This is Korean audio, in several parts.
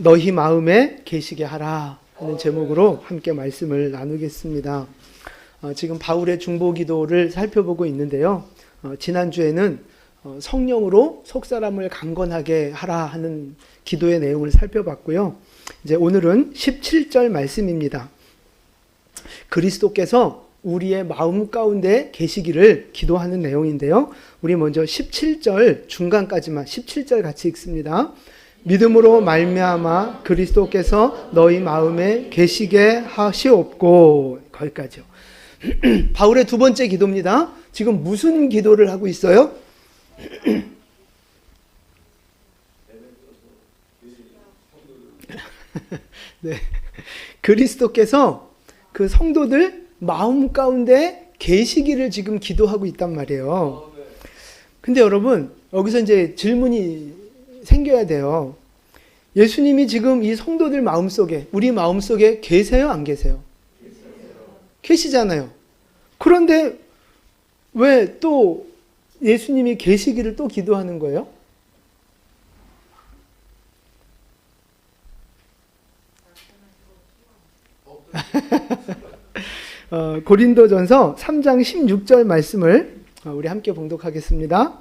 너희 마음에 계시게 하라 하는 제목으로 함께 말씀을 나누겠습니다. 지금 바울의 중보기도를 살펴보고 있는데요. 지난주에는 성령으로 속사람을 강건하게 하라 하는 기도의 내용을 살펴봤고요. 이제 오늘은 17절 말씀입니다. 그리스도께서 우리의 마음 가운데 계시기를 기도하는 내용인데요. 우리 먼저 17절 중간까지만 17절 같이 읽습니다. 믿음으로 말미암아 그리스도께서 너희 마음에 계시게 하시옵고, 거기까지요. 바울의 두 번째 기도입니다. 지금 무슨 기도를 하고 있어요? 네. 그리스도께서 그 성도들 마음 가운데 계시기를 지금 기도하고 있단 말이에요. 근데 여러분, 여기서 이제 질문이 생겨야 돼요. 예수님이 지금 이 성도들 마음속에, 우리 마음속에 계세요, 안 계세요? 계시잖아요. 그런데 왜 또 예수님이 계시기를 또 기도하는 거예요? 고린도전서 3장 16절 말씀을 우리 함께 봉독하겠습니다.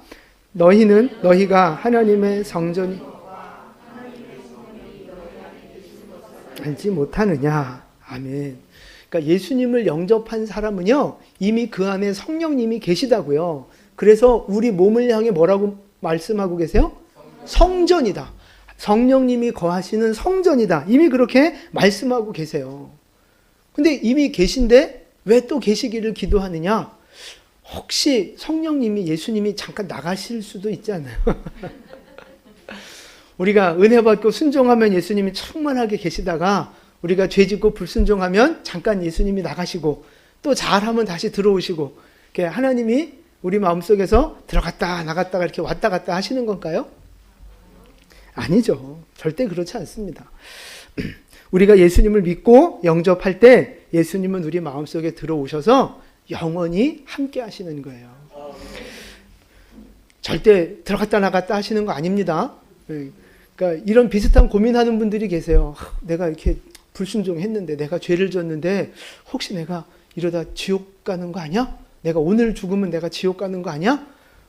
너희가 하나님의 성전이 알지 못하느냐. 아멘. 그러니까 예수님을 영접한 사람은요, 이미 그 안에 성령님이 계시다고요. 그래서 우리 몸을 향해 뭐라고 말씀하고 계세요? 성전이다. 성령님이 거하시는 성전이다. 이미 그렇게 말씀하고 계세요. 근데 이미 계신데 왜 또 계시기를 기도하느냐? 혹시 성령님이, 예수님이 잠깐 나가실 수도 있지 않나요? 우리가 은혜 받고 순종하면 예수님이 충만하게 계시다가 우리가 죄 짓고 불순종하면 잠깐 예수님이 나가시고 또 잘하면 다시 들어오시고, 하나님이 우리 마음속에서 들어갔다 나갔다가 이렇게 왔다 갔다 하시는 건가요? 아니죠. 절대 그렇지 않습니다. 우리가 예수님을 믿고 영접할 때 예수님은 우리 마음속에 들어오셔서 영원히 함께 하시는 거예요. 절대 들어갔다 나갔다 하시는 거 아닙니다. 그러니까 이런 비슷한 고민하는 분들이 계세요. 내가 이렇게 불순종했는데, 내가 죄를 졌는데 혹시 내가 이러다 지옥 가는 거 아니야? 내가 오늘 죽으면 내가 지옥 가는 거 아니야?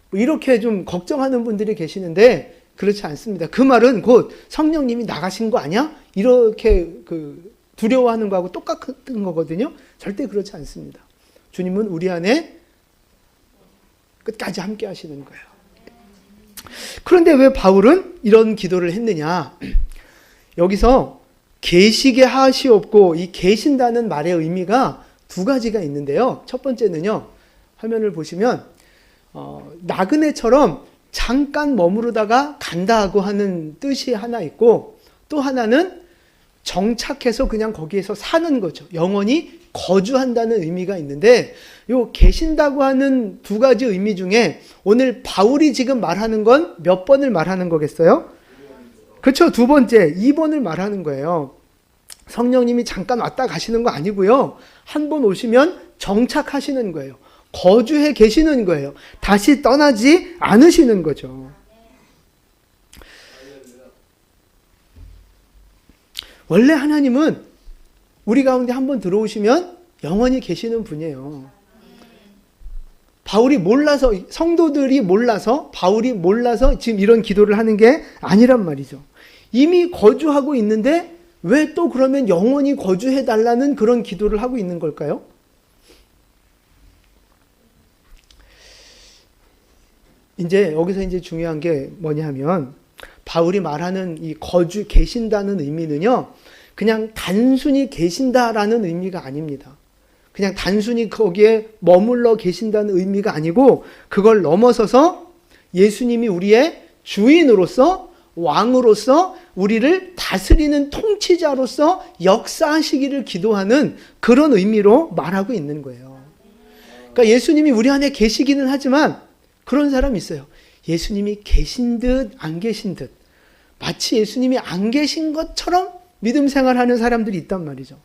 뭐 이렇게 좀 걱정하는 분들이 계시는데 그렇지 않습니다. 그 말은 곧 성령님이 나가신 거 아니야? 이렇게 두려워하는 거하고 똑같은 거거든요. 절대 그렇지 않습니다. 주님은 우리 안에 끝까지 함께 하시는 거예요. 그런데 왜 바울은 이런 기도를 했느냐? 여기서 계시게 하시옵고, 이 계신다는 말의 의미가 두 가지가 있는데요. 첫 번째는요, 화면을 보시면 나그네처럼 잠깐 머무르다가 간다고 하는 뜻이 하나 있고, 또 하나는 정착해서 그냥 거기에서 사는 거죠. 영원히 거주한다는 의미가 있는데, 요 계신다고 하는 두 가지 의미 중에 오늘 바울이 지금 말하는 건 몇 번을 말하는 거겠어요? 그렇죠. 두 번째, 2번을 말하는 거예요. 성령님이 잠깐 왔다 가시는 거 아니고요. 한 번 오시면 정착하시는 거예요. 거주해 계시는 거예요. 다시 떠나지 않으시는 거죠. 원래 하나님은 우리 가운데 한번 들어오시면 영원히 계시는 분이에요. 바울이 몰라서, 성도들이 몰라서, 바울이 몰라서 지금 이런 기도를 하는 게 아니란 말이죠. 이미 거주하고 있는데 왜 또 그러면 영원히 거주해달라는 그런 기도를 하고 있는 걸까요? 여기서 중요한 게 뭐냐 하면, 바울이 말하는 이 계신다는 의미는요, 그냥 단순히 계신다라는 의미가 아닙니다. 그냥 단순히 거기에 머물러 계신다는 의미가 아니고, 그걸 넘어서서 예수님이 우리의 주인으로서, 왕으로서, 우리를 다스리는 통치자로서 역사하시기를 기도하는 그런 의미로 말하고 있는 거예요. 그러니까 예수님이 우리 안에 계시기는 하지만 그런 사람이 있어요. 예수님이 계신 듯 안 계신 듯, 마치 예수님이 안 계신 것처럼 믿음 생활하는 사람들이 있단 말이죠.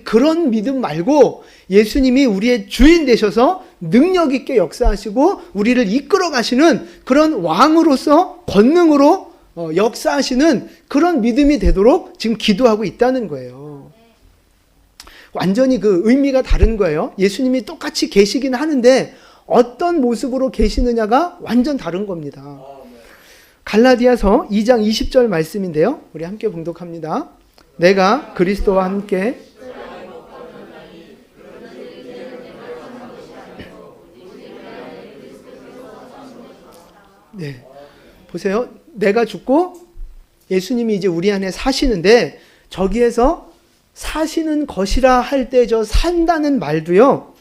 그런 믿음 말고 예수님이 우리의 주인 되셔서 능력 있게 역사하시고 우리를 이끌어 가시는 그런 왕으로서 권능으로 역사하시는 그런 믿음이 되도록 지금 기도하고 있다는 거예요. 완전히 그 의미가 다른 거예요. 예수님이 똑같이 계시긴 하는데 어떤 모습으로 계시느냐가 완전 다른 겁니다. 갈라디아서 2장 20절 말씀인데요. 우리 함께 봉독합니다. 내가 그리스도와 함께 네, 보세요. 내가 죽고 예수님이 이제 우리 안에 사시는데 저기에서 사시는 것이라 할 때 저 산다는 말도요.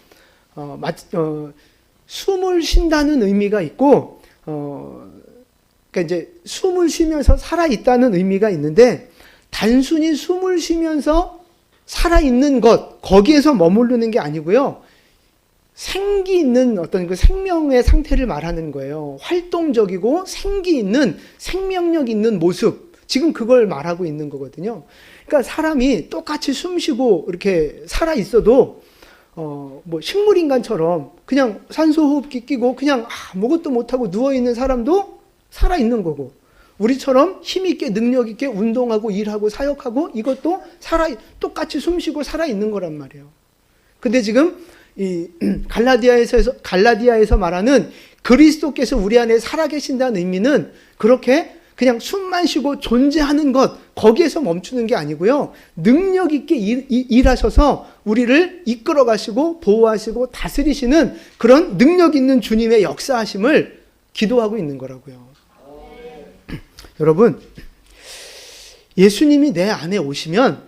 숨을 쉰다는 의미가 있고 그러니까 이제 숨을 쉬면서 살아 있다는 의미가 있는데 단순히 숨을 쉬면서 살아 있는 것 거기에서 머무르는 게 아니고요. 생기 있는 어떤 그 생명의 상태를 말하는 거예요. 활동적이고 생기 있는 생명력 있는 모습. 지금 그걸 말하고 있는 거거든요. 그러니까 사람이 똑같이 숨 쉬고 이렇게 살아 있어도 뭐 식물인간처럼 그냥 산소호흡기 끼고 그냥 아무것도 못하고 누워있는 사람도 살아 있는 거고 우리처럼 힘있게 능력있게 운동하고 일하고 사역하고 이것도 똑같이 숨 쉬고 살아 있는 거란 말이에요. 근데 지금 이 갈라디아에서 말하는 그리스도께서 우리 안에 살아계신다는 의미는 그렇게 그냥 숨만 쉬고 존재하는 것 거기에서 멈추는 게 아니고요. 능력 있게 일하셔서 우리를 이끌어 가시고 보호하시고 다스리시는 그런 능력 있는 주님의 역사하심을 기도하고 있는 거라고요. 여러분, 예수님이 내 안에 오시면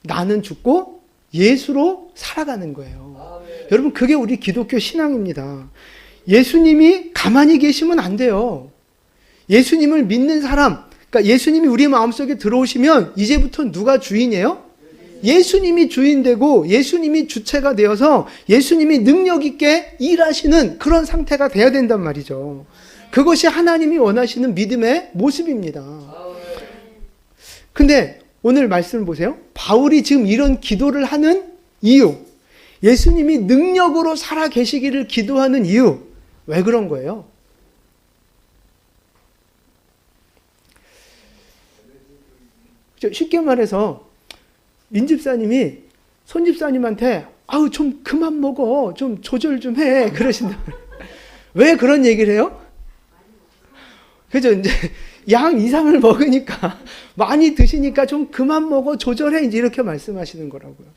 나는 죽고 예수로 살아가는 거예요. 여러분, 그게 우리 기독교 신앙입니다. 예수님이 가만히 계시면 안 돼요. 예수님을 믿는 사람, 그러니까 예수님이 우리 마음속에 들어오시면 이제부터 누가 주인이에요? 예수님이 주인되고 예수님이 주체가 되어서 예수님이 능력 있게 일하시는 그런 상태가 돼야 된단 말이죠. 그것이 하나님이 원하시는 믿음의 모습입니다. 근데 오늘 말씀을 보세요. 바울이 지금 이런 기도를 하는 이유, 예수님이 능력으로 살아 계시기를 기도하는 이유, 왜 그런 거예요? 쉽게 말해서 민집사님이 손집사님한테 아우 좀 그만 먹어, 좀 조절 좀 해 그러신다. 왜 그런 얘기를 해요? 그죠? 이제 양 이상을 먹으니까 많이 드시니까 좀 그만 먹어, 조절해, 이제 이렇게 말씀하시는 거라고요.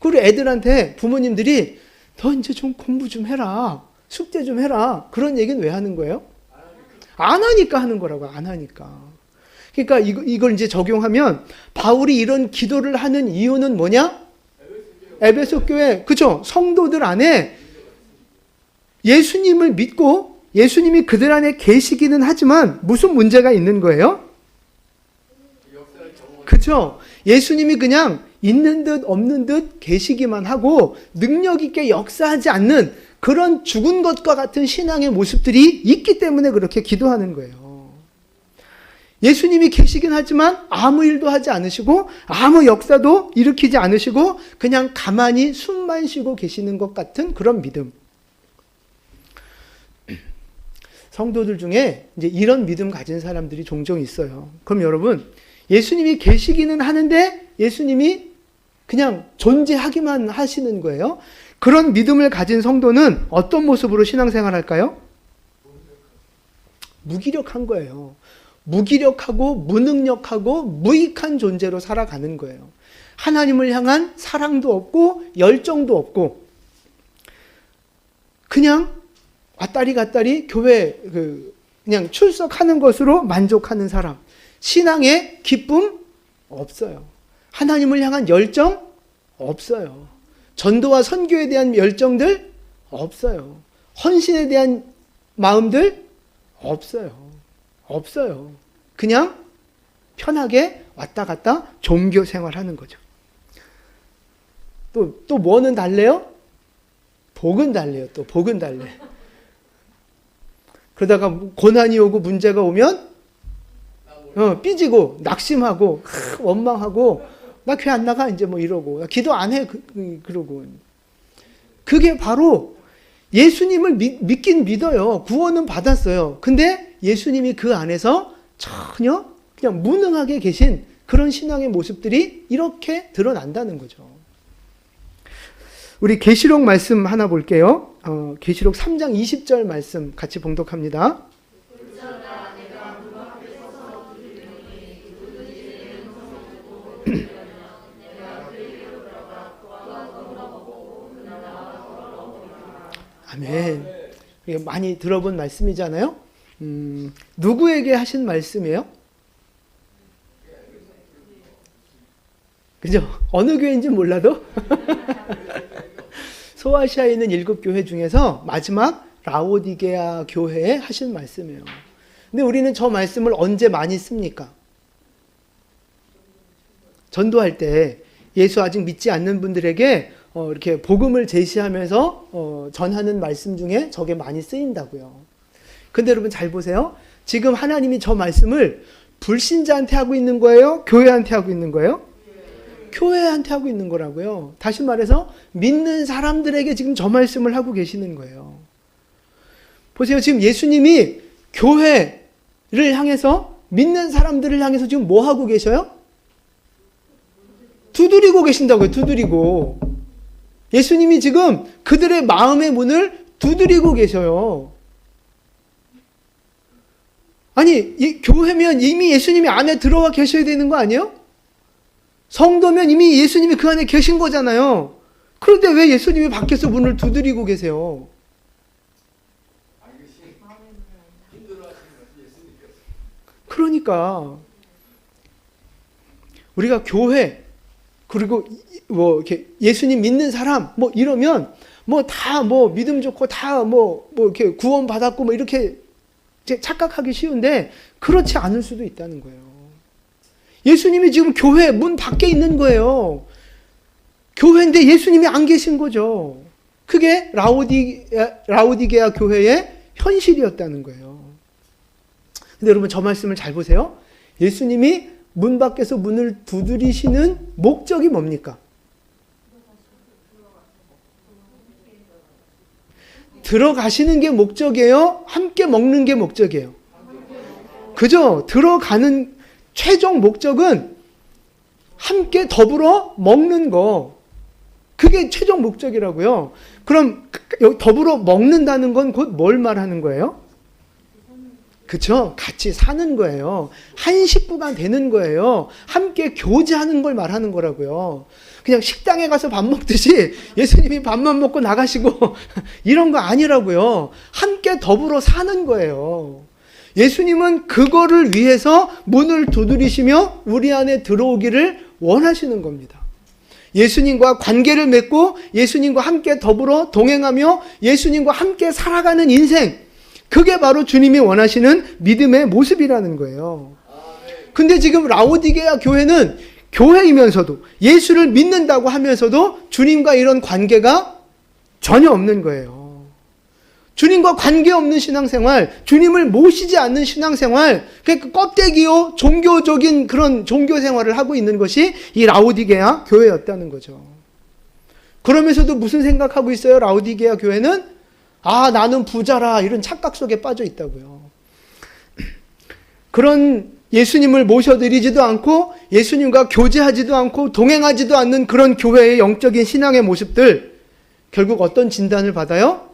그리고 애들한테 부모님들이 너 이제 좀 공부 좀 해라, 숙제 좀 해라, 그런 얘기는 왜 하는 거예요? 안 하니까 하는 거라고요. 안 하니까. 그러니까 이걸 이제 적용하면 바울이 이런 기도를 하는 이유는 뭐냐? 에베소 교회, 그죠? 성도들 안에 예수님을 믿고 예수님이 그들 안에 계시기는 하지만 무슨 문제가 있는 거예요? 그죠? 예수님이 그냥 있는 듯 없는 듯 계시기만 하고 능력 있게 역사하지 않는 그런 죽은 것과 같은 신앙의 모습들이 있기 때문에 그렇게 기도하는 거예요. 예수님이 계시긴 하지만 아무 일도 하지 않으시고 아무 역사도 일으키지 않으시고 그냥 가만히 숨만 쉬고 계시는 것 같은 그런 믿음. 성도들 중에 이제 이런 믿음 가진 사람들이 종종 있어요. 그럼 여러분, 예수님이 계시기는 하는데 예수님이 그냥 존재하기만 하시는 거예요. 그런 믿음을 가진 성도는 어떤 모습으로 신앙생활 할까요? 무기력한 거예요. 무기력하고 무능력하고 무익한 존재로 살아가는 거예요. 하나님을 향한 사랑도 없고 열정도 없고 그냥 왔다리 갔다리 교회 그냥 출석하는 것으로 만족하는 사람. 신앙의 기쁨 없어요. 하나님을 향한 열정 없어요. 전도와 선교에 대한 열정들 없어요. 헌신에 대한 마음들 없어요. 없어요. 그냥 편하게 왔다 갔다 종교 생활하는 거죠. 또 뭐는 달래요? 복은 달래요. 또 복은 달래. 그러다가 고난이 오고 문제가 오면 삐지고 낙심하고 원망하고 나 교회 안 나가 이제 뭐 이러고 기도 안 해 그러고. 그게 바로 예수님을 믿긴 믿어요. 구원은 받았어요. 근데 예수님이 그 안에서 전혀 그냥 무능하게 계신 그런 신앙의 모습들이 이렇게 드러난다는 거죠. 우리 계시록 말씀 하나 볼게요. 계시록 3장 20절 말씀 같이 봉독합니다. 아멘. 많이 들어본 말씀이잖아요. 누구에게 하신 말씀이에요? 그죠? 어느 교회인지 몰라도 소아시아에 있는 7교회 중에서 마지막 라오디게아 교회에 하신 말씀이에요. 근데 우리는 저 말씀을 언제 많이 씁니까? 전도할 때 예수 아직 믿지 않는 분들에게 이렇게 복음을 제시하면서 전하는 말씀 중에 저게 많이 쓰인다고요. 근데 여러분 잘 보세요. 지금 하나님이 저 말씀을 불신자한테 하고 있는 거예요? 교회한테 하고 있는 거예요? 교회한테 하고 있는 거라고요. 다시 말해서 믿는 사람들에게 지금 저 말씀을 하고 계시는 거예요. 보세요. 지금 예수님이 교회를 향해서, 믿는 사람들을 향해서 지금 뭐 하고 계셔요? 두드리고 계신다고요. 두드리고. 예수님이 지금 그들의 마음의 문을 두드리고 계셔요. 아니, 이 교회면 이미 예수님이 안에 들어와 계셔야 되는 거 아니에요? 성도면 이미 예수님이 그 안에 계신 거잖아요. 그런데 왜 예수님이 밖에서 문을 두드리고 계세요? 그러니까 우리가 교회, 그리고 뭐 이렇게 예수님 믿는 사람 뭐 이러면 뭐 다 뭐 믿음 좋고 다 뭐 이렇게 구원 받았고 뭐 이렇게 착각하기 쉬운데 그렇지 않을 수도 있다는 거예요. 예수님이 지금 교회 문 밖에 있는 거예요. 교회인데 예수님이 안 계신 거죠. 그게 라오디게아 교회의 현실이었다는 거예요. 근데 여러분 저 말씀을 잘 보세요. 예수님이 문 밖에서 문을 두드리시는 목적이 뭡니까? 들어가시는 게 목적이에요? 함께 먹는 게 목적이에요? 그죠? 들어가는 최종 목적은 함께 더불어 먹는 거. 그게 최종 목적이라고요. 그럼 더불어 먹는다는 건 곧 뭘 말하는 거예요? 그쵸? 같이 사는 거예요. 한 식구가 되는 거예요. 함께 교제하는 걸 말하는 거라고요. 그냥 식당에 가서 밥 먹듯이 예수님이 밥만 먹고 나가시고 이런 거 아니라고요. 함께 더불어 사는 거예요. 예수님은 그거를 위해서 문을 두드리시며 우리 안에 들어오기를 원하시는 겁니다. 예수님과 관계를 맺고 예수님과 함께 더불어 동행하며 예수님과 함께 살아가는 인생, 그게 바로 주님이 원하시는 믿음의 모습이라는 거예요. 근데 지금 라오디게아 교회는 교회이면서도 예수를 믿는다고 하면서도 주님과 이런 관계가 전혀 없는 거예요. 주님과 관계없는 신앙생활, 주님을 모시지 않는 신앙생활, 그러니까 껍데기요 종교적인 그런 종교생활을 하고 있는 것이 이 라오디게아 교회였다는 거죠. 그러면서도 무슨 생각하고 있어요? 라오디게아 교회는 나는 부자라, 이런 착각 속에 빠져 있다고요. 그런 예수님을 모셔드리지도 않고 예수님과 교제하지도 않고 동행하지도 않는 그런 교회의 영적인 신앙의 모습들, 결국 어떤 진단을 받아요?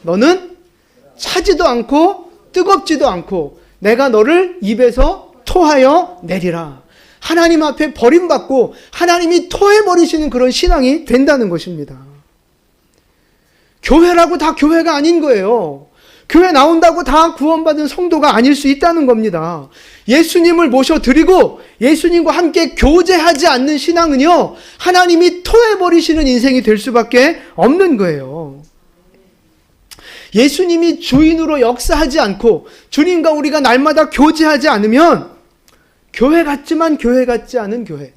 너는 차지도 않고 뜨겁지도 않고 내가 너를 입에서 토하여 내리라. 하나님 앞에 버림받고 하나님이 토해버리시는 그런 신앙이 된다는 것입니다. 교회라고 다 교회가 아닌 거예요. 교회 나온다고 다 구원받은 성도가 아닐 수 있다는 겁니다. 예수님을 모셔드리고 예수님과 함께 교제하지 않는 신앙은요, 하나님이 토해버리시는 인생이 될 수밖에 없는 거예요. 예수님이 주인으로 역사하지 않고 주님과 우리가 날마다 교제하지 않으면 교회 같지만 교회 같지 않은 교회,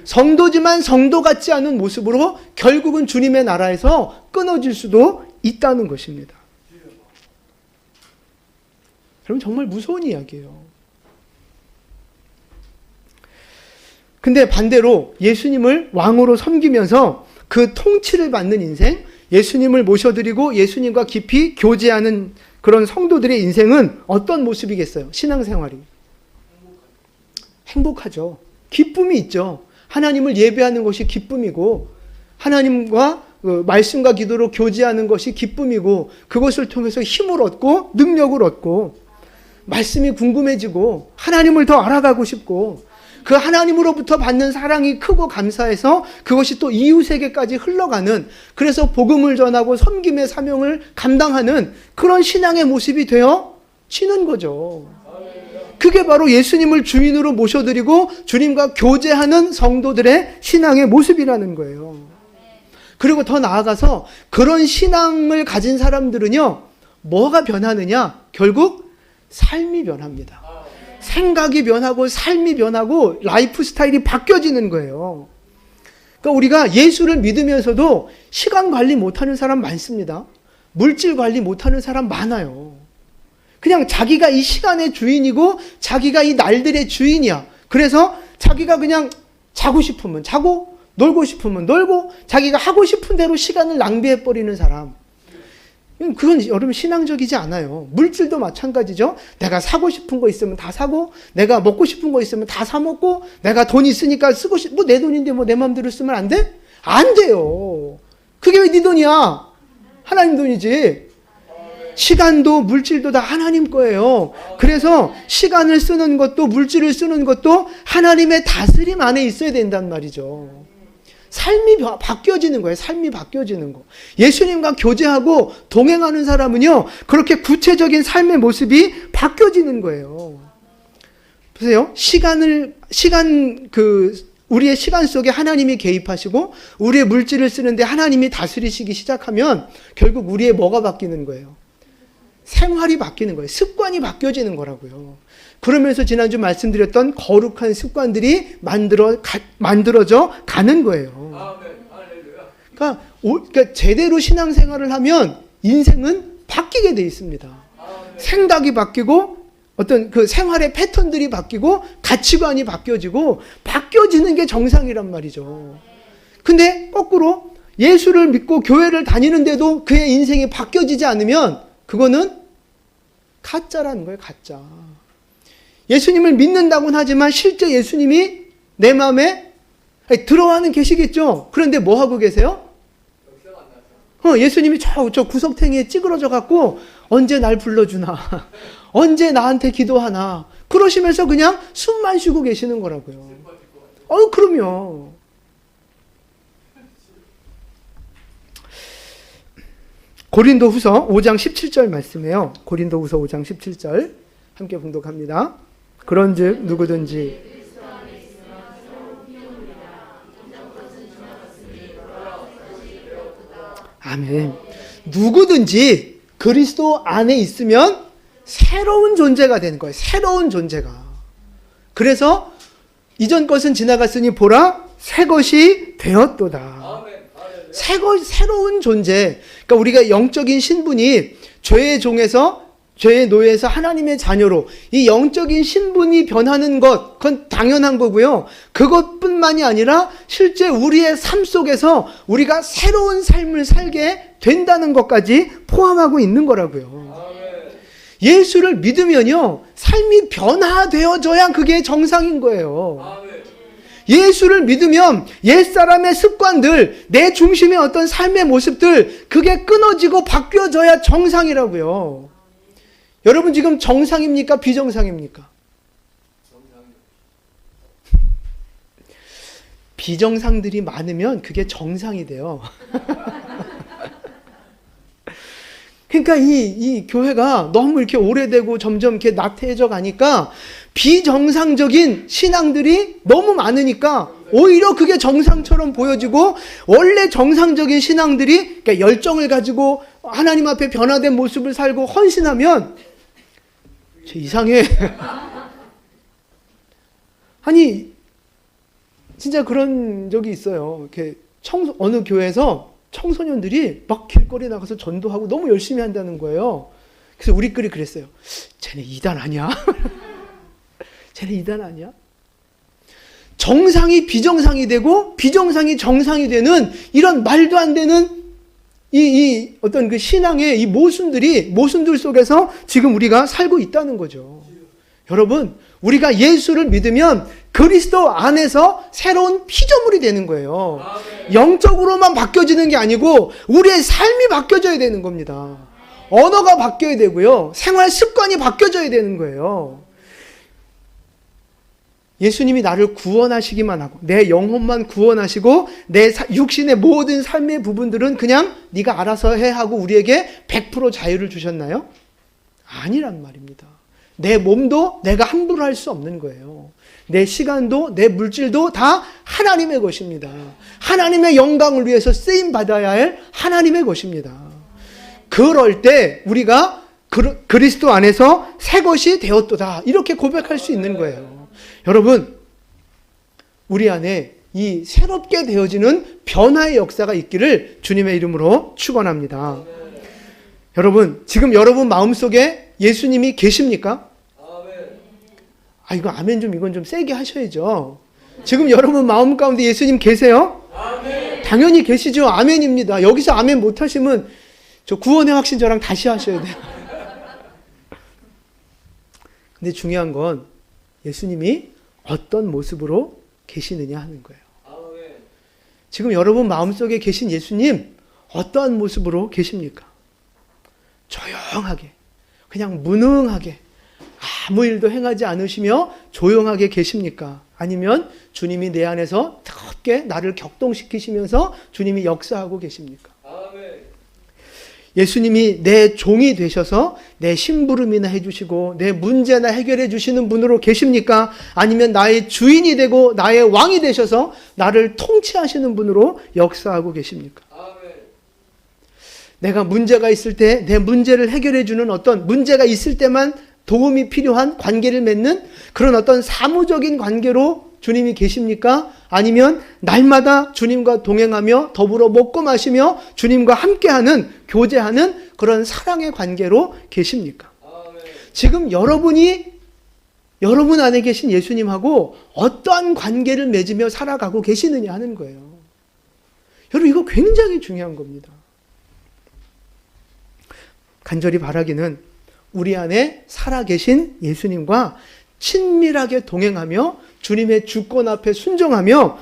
성도지만 성도 같지 않은 모습으로 결국은 주님의 나라에서 끊어질 수도 있다는 것입니다. 여러분 정말 무서운 이야기예요. 근데 반대로 예수님을 왕으로 섬기면서 그 통치를 받는 인생, 예수님을 모셔드리고 예수님과 깊이 교제하는 그런 성도들의 인생은 어떤 모습이겠어요? 신앙생활이. 행복하죠. 기쁨이 있죠. 하나님을 예배하는 것이 기쁨이고 하나님과 말씀과 기도로 교제하는 것이 기쁨이고 그것을 통해서 힘을 얻고 능력을 얻고 말씀이 궁금해지고 하나님을 더 알아가고 싶고 그 하나님으로부터 받는 사랑이 크고 감사해서 그것이 또 이웃에게까지 흘러가는, 그래서 복음을 전하고 섬김의 사명을 감당하는 그런 신앙의 모습이 되어지는 거죠. 그게 바로 예수님을 주인으로 모셔드리고 주님과 교제하는 성도들의 신앙의 모습이라는 거예요. 그리고 더 나아가서 그런 신앙을 가진 사람들은요, 뭐가 변하느냐? 결국 삶이 변합니다. 생각이 변하고 삶이 변하고 라이프 스타일이 바뀌어지는 거예요. 그러니까 우리가 예수를 믿으면서도 시간 관리 못하는 사람 많습니다. 물질 관리 못하는 사람 많아요. 그냥 자기가 이 시간의 주인이고 자기가 이 날들의 주인이야. 그래서 자기가 그냥 자고 싶으면 자고 놀고 싶으면 놀고 자기가 하고 싶은 대로 시간을 낭비해버리는 사람. 그건 여러분 신앙적이지 않아요. 물질도 마찬가지죠. 내가 사고 싶은 거 있으면 다 사고, 내가 먹고 싶은 거 있으면 다 사 먹고, 내가 돈 있으니까 쓰고 뭐 내 돈인데 뭐 내 마음대로 쓰면 안 돼? 안 돼요. 그게 왜 네 돈이야? 하나님 돈이지. 시간도 물질도 다 하나님 거예요. 그래서 시간을 쓰는 것도 물질을 쓰는 것도 하나님의 다스림 안에 있어야 된단 말이죠. 삶이 바뀌어지는 거예요. 삶이 바뀌어지는 거. 예수님과 교제하고 동행하는 사람은요, 그렇게 구체적인 삶의 모습이 바뀌어지는 거예요. 보세요. 우리의 시간 속에 하나님이 개입하시고, 우리의 물질을 쓰는데 하나님이 다스리시기 시작하면, 결국 우리의 뭐가 바뀌는 거예요? 생활이 바뀌는 거예요. 습관이 바뀌어지는 거라고요. 그러면서 지난주 말씀드렸던 거룩한 습관들이 만들어져 가는 거예요. 그러니까 제대로 신앙생활을 하면 인생은 바뀌게 돼 있습니다. 생각이 바뀌고 어떤 그 생활의 패턴들이 바뀌고 가치관이 바뀌어지는 게 정상이란 말이죠. 근데 거꾸로 예수를 믿고 교회를 다니는데도 그의 인생이 바뀌어지지 않으면 그거는 가짜라는 거예요. 가짜. 예수님을 믿는다고는 하지만 실제 예수님이 내 마음에 들어와는 계시겠죠. 그런데 뭐 하고 계세요? 예수님이 저 구석탱이에 찌그러져 갖고 언제 날 불러주나, 언제 나한테 기도하나, 그러시면서 그냥 숨만 쉬고 계시는 거라고요. 그럼요. 고린도후서 5장 17절 말씀이에요. 고린도후서 5장 17절 함께 봉독합니다. 그런즉 누구든지 아멘. 누구든지 그리스도 안에 있으면 새로운 존재가 되는 거예요. 새로운 존재가. 그래서 이전 것은 지나갔으니 보라 새 것이 되었도다. 새로운 존재. 그러니까 우리가 영적인 신분이 죄의 종에서 죄의 노예에서 하나님의 자녀로 이 영적인 신분이 변하는 것, 그건 당연한 거고요. 그것뿐만이 아니라 실제 우리의 삶 속에서 우리가 새로운 삶을 살게 된다는 것까지 포함하고 있는 거라고요. 예수를 믿으면요, 삶이 변화되어져야 그게 정상인 거예요. 예수를 믿으면 옛사람의 습관들, 내 중심의 어떤 삶의 모습들, 그게 끊어지고 바뀌어져야 정상이라고요. 여러분 지금 정상입니까? 비정상입니까? 비정상들이 많으면 그게 정상이 돼요. 그러니까 이 교회가 너무 이렇게 오래되고 점점 이렇게 나태해져 가니까 비정상적인 신앙들이 너무 많으니까 오히려 그게 정상처럼 보여지고, 원래 정상적인 신앙들이 그러니까 열정을 가지고 하나님 앞에 변화된 모습을 살고 헌신하면 이상해. 아니 진짜 그런 적이 있어요. 이렇게 어느 교회에서 청소년들이 막 길거리에 나가서 전도하고 너무 열심히 한다는 거예요. 그래서 우리끼리 그랬어요. 쟤네 이단 아니야? 쟤네 이단 아니야? 정상이 비정상이 되고 비정상이 정상이 되는 이런 말도 안 되는 이 어떤 그 신앙의 이 모순들 속에서 지금 우리가 살고 있다는 거죠. 여러분, 우리가 예수를 믿으면 그리스도 안에서 새로운 피조물이 되는 거예요. 영적으로만 바뀌어지는 게 아니고 우리의 삶이 바뀌어져야 되는 겁니다. 언어가 바뀌어야 되고요. 생활 습관이 바뀌어져야 되는 거예요. 예수님이 나를 구원하시기만 하고 내 영혼만 구원하시고 내 육신의 모든 삶의 부분들은 그냥 네가 알아서 해 하고 우리에게 100% 자유를 주셨나요? 아니란 말입니다. 내 몸도 내가 함부로 할 수 없는 거예요. 내 시간도 내 물질도 다 하나님의 것입니다. 하나님의 영광을 위해서 쓰임 받아야 할 하나님의 것입니다. 그럴 때 우리가 그리스도 안에서 새 것이 되었도다 이렇게 고백할 수 있는 거예요. 여러분, 우리 안에 이 새롭게 되어지는 변화의 역사가 있기를 주님의 이름으로 축원합니다. 여러분, 지금 여러분 마음속에 예수님이 계십니까? 이거 아멘 이건 좀 세게 하셔야죠. 지금 여러분 마음 가운데 예수님 계세요? 아멘. 당연히 계시죠. 아멘입니다. 여기서 아멘 못 하시면 저 구원의 확신 저랑 다시 하셔야 돼요. 근데 중요한 건 예수님이 어떤 모습으로 계시느냐 하는 거예요. 지금 여러분 마음속에 계신 예수님 어떠한 모습으로 계십니까? 조용하게, 그냥 무능하게 아무 일도 행하지 않으시며 조용하게 계십니까? 아니면 주님이 내 안에서 뜨겁게 나를 격동시키시면서 주님이 역사하고 계십니까? 예수님이 내 종이 되셔서 내 심부름이나 해주시고 내 문제나 해결해 주시는 분으로 계십니까? 아니면 나의 주인이 되고 나의 왕이 되셔서 나를 통치하시는 분으로 역사하고 계십니까? 내가 문제가 있을 때 내 문제를 해결해 주는 어떤 문제가 있을 때만 도움이 필요한 관계를 맺는 그런 어떤 사무적인 관계로 주님이 계십니까? 아니면 날마다 주님과 동행하며 더불어 먹고 마시며 주님과 함께하는 교제하는 그런 사랑의 관계로 계십니까? 지금 여러분 안에 계신 예수님하고 어떠한 관계를 맺으며 살아가고 계시느냐 하는 거예요. 여러분 이거 굉장히 중요한 겁니다. 간절히 바라기는 우리 안에 살아계신 예수님과 친밀하게 동행하며 주님의 주권 앞에 순종하며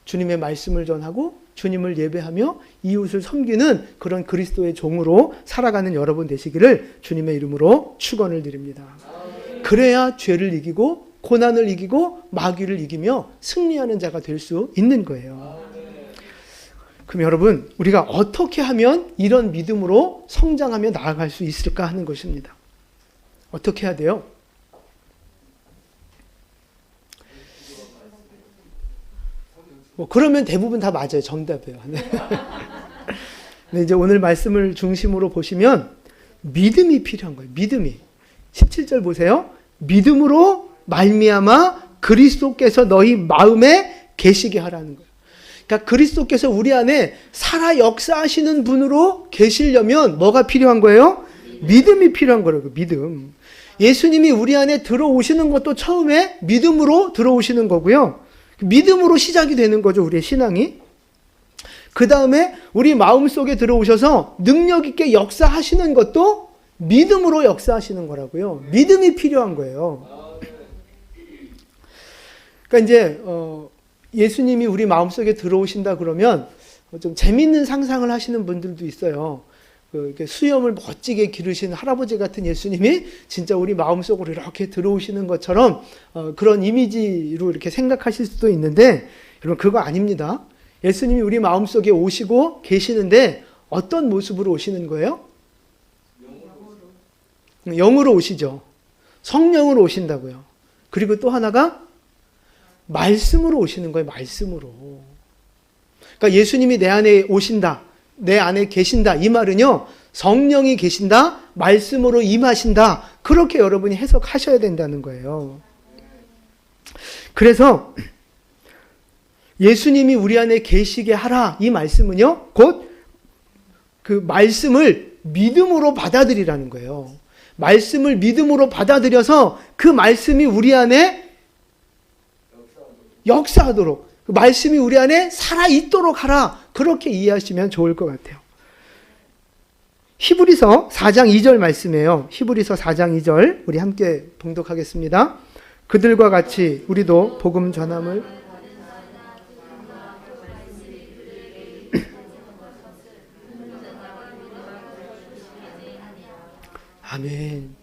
주님의 말씀을 전하고 주님을 예배하며 이웃을 섬기는 그런 그리스도의 종으로 살아가는 여러분 되시기를 주님의 이름으로 축원을 드립니다. 그래야 죄를 이기고 고난을 이기고 마귀를 이기며 승리하는 자가 될 수 있는 거예요. 그럼 여러분, 우리가 어떻게 하면 이런 믿음으로 성장하며 나아갈 수 있을까 하는 것입니다. 어떻게 해야 돼요? 그러면 대부분 다 맞아요. 정답이에요. 근데 이제 오늘 말씀을 중심으로 보시면 믿음이 필요한 거예요. 믿음이. 17절 보세요. 믿음으로 말미암아 그리스도께서 너희 마음에 계시게 하라는 거예요. 그러니까 그리스도께서 우리 안에 살아 역사하시는 분으로 계시려면 뭐가 필요한 거예요? 믿음이 필요한 거라고. 믿음. 예수님이 우리 안에 들어오시는 것도 처음에 믿음으로 들어오시는 거고요. 믿음으로 시작이 되는 거죠. 우리의 신앙이. 그 다음에 우리 마음속에 들어오셔서 능력 있게 역사하시는 것도 믿음으로 역사하시는 거라고요. 믿음이 필요한 거예요. 그러니까 이제 예수님이 우리 마음속에 들어오신다 그러면 좀 재밌는 상상을 하시는 분들도 있어요. 이렇게 수염을 멋지게 기르신 할아버지 같은 예수님이 진짜 우리 마음속으로 이렇게 들어오시는 것처럼 그런 이미지로 이렇게 생각하실 수도 있는데 여러분 그거 아닙니다. 예수님이 우리 마음속에 오시고 계시는데 어떤 모습으로 오시는 거예요? 영으로 오시죠. 성령으로 오신다고요. 그리고 또 하나가 말씀으로 오시는 거예요. 말씀으로. 그러니까 예수님이 내 안에 오신다. 내 안에 계신다. 이 말은요. 성령이 계신다. 말씀으로 임하신다. 그렇게 여러분이 해석하셔야 된다는 거예요. 그래서 예수님이 우리 안에 계시게 하라. 이 말씀은요. 곧 그 말씀을 믿음으로 받아들이라는 거예요. 말씀을 믿음으로 받아들여서 그 말씀이 우리 안에 역사하도록, 그 말씀이 우리 안에 살아있도록 하라. 그렇게 이해하시면 좋을 것 같아요. 히브리서 4장 2절 말씀이에요. 히브리서 4장 2절 우리 함께 봉독하겠습니다. 그들과 같이 우리도 복음 전함을 아멘.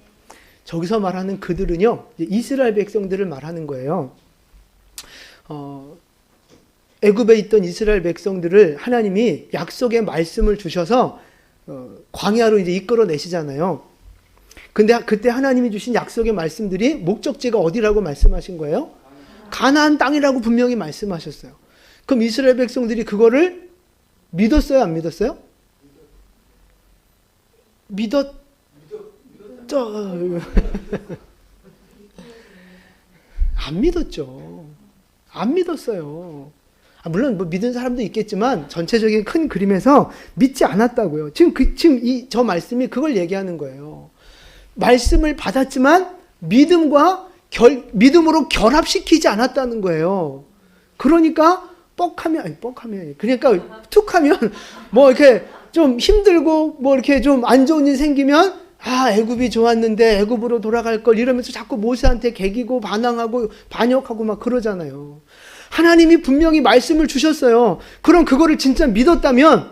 저기서 말하는 그들은요, 이스라엘 백성들을 말하는 거예요. 애굽에 있던 이스라엘 백성들을 하나님이 약속의 말씀을 주셔서 광야로 이제 이끌어내시잖아요. 근데 그때 하나님이 주신 약속의 말씀들이 목적지가 어디라고 말씀하신 거예요? 가나안 땅이라고 분명히 말씀하셨어요. 그럼 이스라엘 백성들이 그거를 믿었어요, 안 믿었어요? 믿었죠. 안 믿었죠. 안 믿었어요. 물론 뭐 믿은 사람도 있겠지만 전체적인 큰 그림에서 믿지 않았다고요. 지금 저 말씀이 그걸 얘기하는 거예요. 말씀을 받았지만 믿음으로 결합시키지 않았다는 거예요. 그러니까 그러니까 툭하면 뭐 이렇게 좀 힘들고 뭐 이렇게 좀 안 좋은 일 생기면 애굽이 좋았는데 애굽으로 돌아갈 걸 이러면서 자꾸 모세한테 개기고 반항하고 반역하고 막 그러잖아요. 하나님이 분명히 말씀을 주셨어요. 그럼 그거를 진짜 믿었다면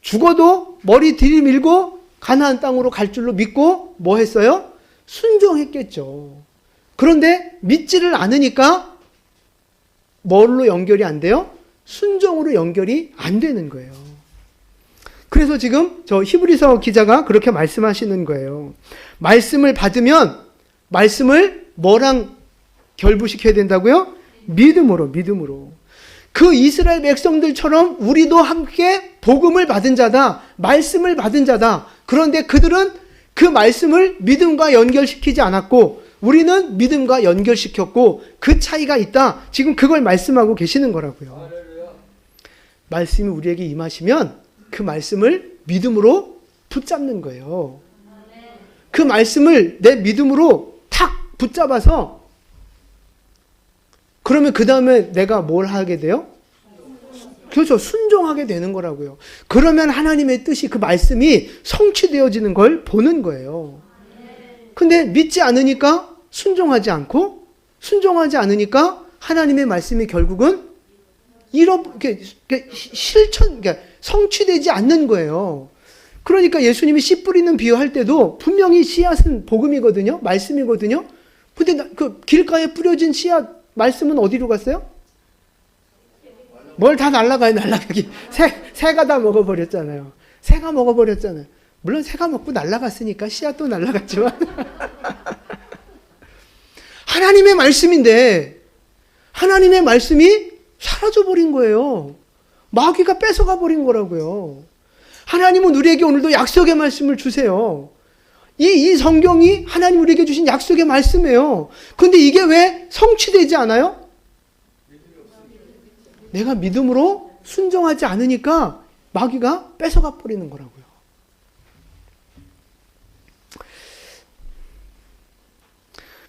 죽어도 머리 들이밀고 가나안 땅으로 갈 줄로 믿고 뭐 했어요? 순종했겠죠. 그런데 믿지를 않으니까 뭘로 연결이 안 돼요? 순종으로 연결이 안 되는 거예요. 그래서 지금 저 히브리서 기자가 그렇게 말씀하시는 거예요. 말씀을 받으면 말씀을 뭐랑 결부시켜야 된다고요? 믿음으로. 그 이스라엘 백성들처럼 우리도 함께 복음을 받은 자다. 말씀을 받은 자다. 그런데 그들은 그 말씀을 믿음과 연결시키지 않았고 우리는 믿음과 연결시켰고 그 차이가 있다. 지금 그걸 말씀하고 계시는 거라고요. 말씀이 우리에게 임하시면 그 말씀을 믿음으로 붙잡는 거예요. 그 말씀을 내 믿음으로 탁 붙잡아서 그러면 그 다음에 내가 뭘 하게 돼요? 그렇죠. 순종하게 되는 거라고요. 그러면 하나님의 뜻이 그 말씀이 성취되어지는 걸 보는 거예요. 근데 믿지 않으니까 순종하지 않으니까 하나님의 말씀이 결국은 성취되지 않는 거예요. 그러니까 예수님이 씨 뿌리는 비유할 때도 분명히 씨앗은 복음이거든요. 말씀이거든요. 근데 그 길가에 뿌려진 씨앗 말씀은 어디로 갔어요? 뭘 다 날아가기. 새가 다 먹어버렸잖아요. 새가 먹어버렸잖아요. 물론 새가 먹고 날아갔으니까 씨앗도 날아갔지만 하나님의 말씀인데 하나님의 말씀이 사라져버린 거예요. 마귀가 뺏어가 버린 거라고요. 하나님은 우리에게 오늘도 약속의 말씀을 주세요. 이 성경이 하나님 우리에게 주신 약속의 말씀이에요. 그런데 이게 왜 성취되지 않아요? 내가 믿음으로 순종하지 않으니까 마귀가 뺏어가 버리는 거라고요.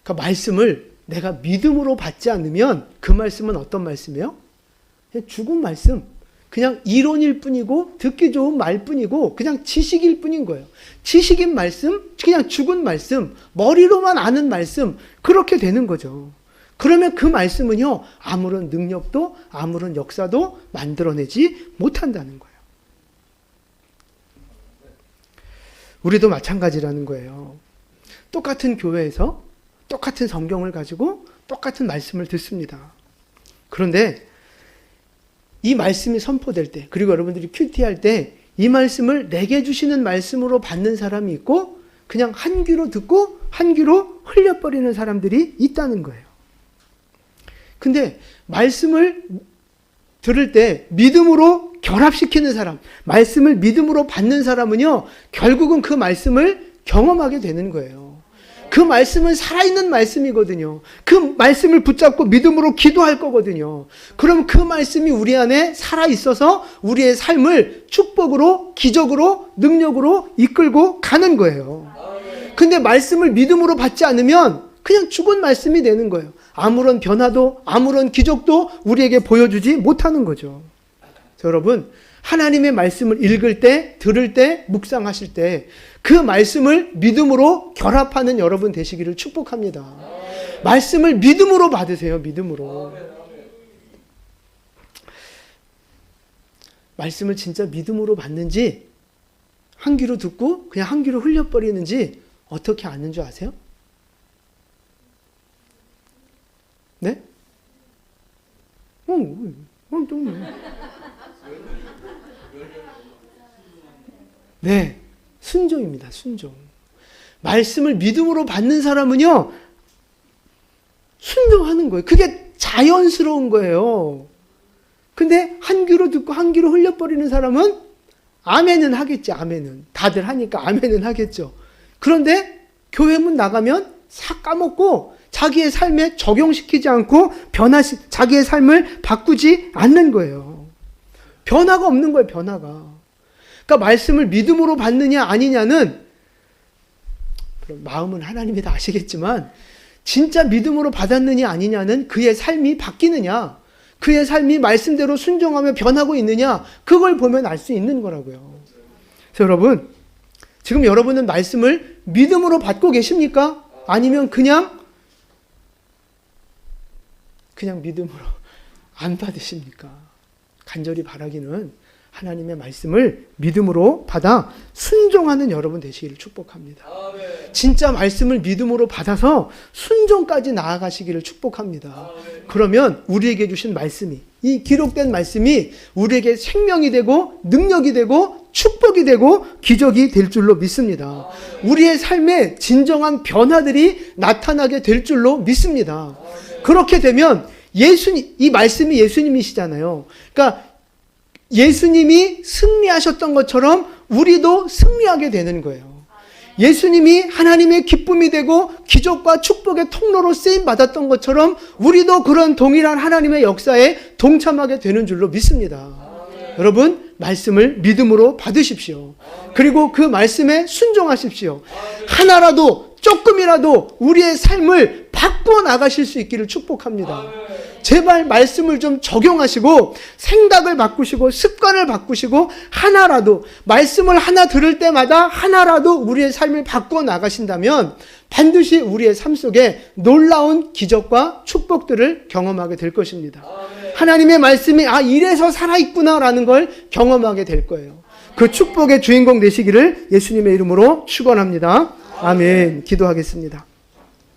그러니까 말씀을 내가 믿음으로 받지 않으면 그 말씀은 어떤 말씀이에요? 그냥 죽은 말씀. 그냥 이론일 뿐이고 듣기 좋은 말뿐이고 그냥 지식일 뿐인 거예요. 지식인 말씀, 그냥 죽은 말씀, 머리로만 아는 말씀, 그렇게 되는 거죠. 그러면 그 말씀은요, 아무런 능력도 아무런 역사도 만들어내지 못한다는 거예요. 우리도 마찬가지라는 거예요. 똑같은 교회에서 똑같은 성경을 가지고 똑같은 말씀을 듣습니다. 그런데 이 말씀이 선포될 때, 그리고 여러분들이 큐티할 때 이 말씀을 내게 주시는 말씀으로 받는 사람이 있고 그냥 한 귀로 듣고 한 귀로 흘려버리는 사람들이 있다는 거예요. 근데 말씀을 들을 때 믿음으로 결합시키는 사람, 말씀을 믿음으로 받는 사람은요, 결국은 그 말씀을 경험하게 되는 거예요. 그 말씀은 살아있는 말씀이거든요. 그 말씀을 붙잡고 믿음으로 기도할 거거든요. 그럼 그 말씀이 우리 안에 살아있어서 우리의 삶을 축복으로, 기적으로, 능력으로 이끌고 가는 거예요. 근데 말씀을 믿음으로 받지 않으면 그냥 죽은 말씀이 되는 거예요. 아무런 변화도 아무런 기적도 우리에게 보여주지 못하는 거죠. 여러분, 하나님의 말씀을 읽을 때, 들을 때, 묵상하실 때 그 말씀을 믿음으로 결합하는 여러분 되시기를 축복합니다. 말씀을 믿음으로 받으세요. 믿음으로. 말씀을 진짜 믿음으로 받는지, 한 귀로 듣고 그냥 한 귀로 흘려버리는지 어떻게 아는 줄 아세요? 네? 네, 순종입니다. 순종. 말씀을 믿음으로 받는 사람은요, 순종하는 거예요. 그게 자연스러운 거예요. 근데 한 귀로 듣고 한 귀로 흘려버리는 사람은 아멘은 하겠지. 아멘은. 다들 하니까 아멘은 하겠죠. 그런데 교회 문 나가면 싹 까먹고 자기의 삶에 적용시키지 않고 자기의 삶을 바꾸지 않는 거예요. 변화가 없는 거예요. 변화가. 그러니까 말씀을 믿음으로 받느냐 아니냐는, 마음은 하나님이 다 아시겠지만 진짜 믿음으로 받았느냐 아니냐는 그의 삶이 바뀌느냐, 그의 삶이 말씀대로 순종하며 변하고 있느냐, 그걸 보면 알 수 있는 거라고요. 그래서 여러분, 지금 여러분은 말씀을 믿음으로 받고 계십니까? 아니면 그냥 믿음으로 안 받으십니까? 간절히 바라기는 하나님의 말씀을 믿음으로 받아 순종하는 여러분 되시기를 축복합니다. 진짜 말씀을 믿음으로 받아서 순종까지 나아가시기를 축복합니다. 그러면 우리에게 주신 말씀이, 이 기록된 말씀이 우리에게 생명이 되고 능력이 되고 축복이 되고 기적이 될 줄로 믿습니다. 우리의 삶에 진정한 변화들이 나타나게 될 줄로 믿습니다. 그렇게 되면 이 말씀이 예수님이시잖아요. 그러니까 예수님이 승리하셨던 것처럼 우리도 승리하게 되는 거예요. 예수님이 하나님의 기쁨이 되고 기적과 축복의 통로로 쓰임 받았던 것처럼 우리도 그런 동일한 하나님의 역사에 동참하게 되는 줄로 믿습니다. 여러분, 말씀을 믿음으로 받으십시오. 그리고 그 말씀에 순종하십시오. 하나라도 조금이라도 우리의 삶을 바꿔 나가실 수 있기를 축복합니다. 제발 말씀을 좀 적용하시고 생각을 바꾸시고 습관을 바꾸시고 하나라도, 말씀을 하나 들을 때마다 하나라도 우리의 삶을 바꿔 나가신다면 반드시 우리의 삶 속에 놀라운 기적과 축복들을 경험하게 될 것입니다. 하나님의 말씀이 이래서 살아있구나라는 걸 경험하게 될 거예요. 그 축복의 주인공 되시기를 예수님의 이름으로 축원합니다. 아멘. 기도하겠습니다.